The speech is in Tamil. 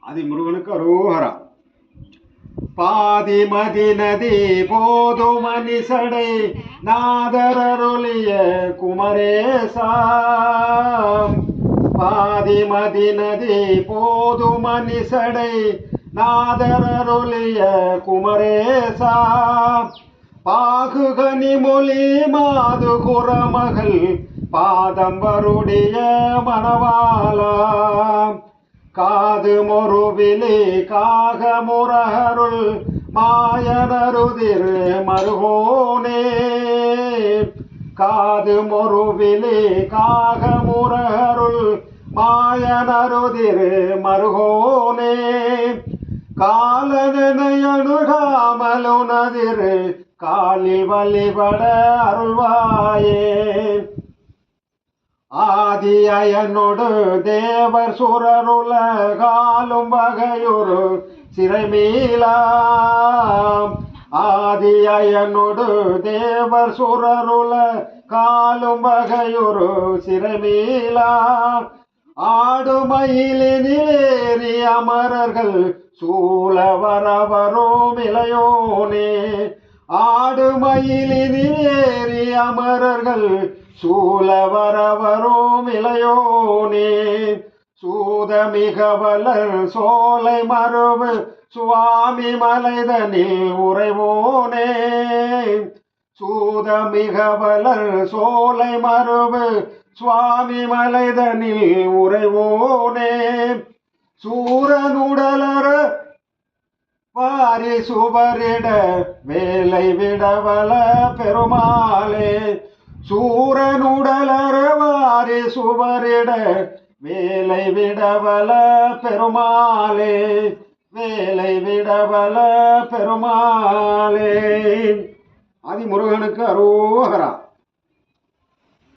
அதிமுருகனுக்கு அரோகரா. பாதிமதி நதி போது மணிசடை நாதரருளிய குமரேசா. பாதிமதி நதி போது மணிசடை நாதரருளிய குமரேசா. பாகுகனி மொழி மாது குரமகள் பாதம்பருடைய மணவாளா. காது மொருவிலே காகமுரகருள் மாயனருதிர் மருகோனே. காது மொருவிலே காகமுரகருள் மாயனருதிர் மருகோனே. காலனை அணுகாமலுனதிர் காலில் வழிபட அருள்வாயே. ஆதி அயனொடு தேவர் சுரருல காலும் வகையொரு சிறைமீளாம். ஆதி அயனொடு தேவர் சுரருல காலும் வகையொரு சிறைமீளாம். ஆடுமயிலினேறி அமரர்கள் சூழ வரவரும் இளையோனே. ஆடுமயிலினேறி அமரர்கள் சூழ வரவரும் இளையோனே. சூதமிகவலர் சோலை மருவு சுவாமி மலைதனில் உறைவோனே. சூதமிகவலர் சோலை மருவு சுவாமி மலைதனில் உறைவோனே. சூரனுடலர வாரி சுவரிட வேலை விடவல பெருமாளே. சூரனுடலர வாரி சுவரிட வேலை விடவல பெருமாளே. வேலை விடவல பெருமாளே. அதிமுருகனுக்கு அரோகரா.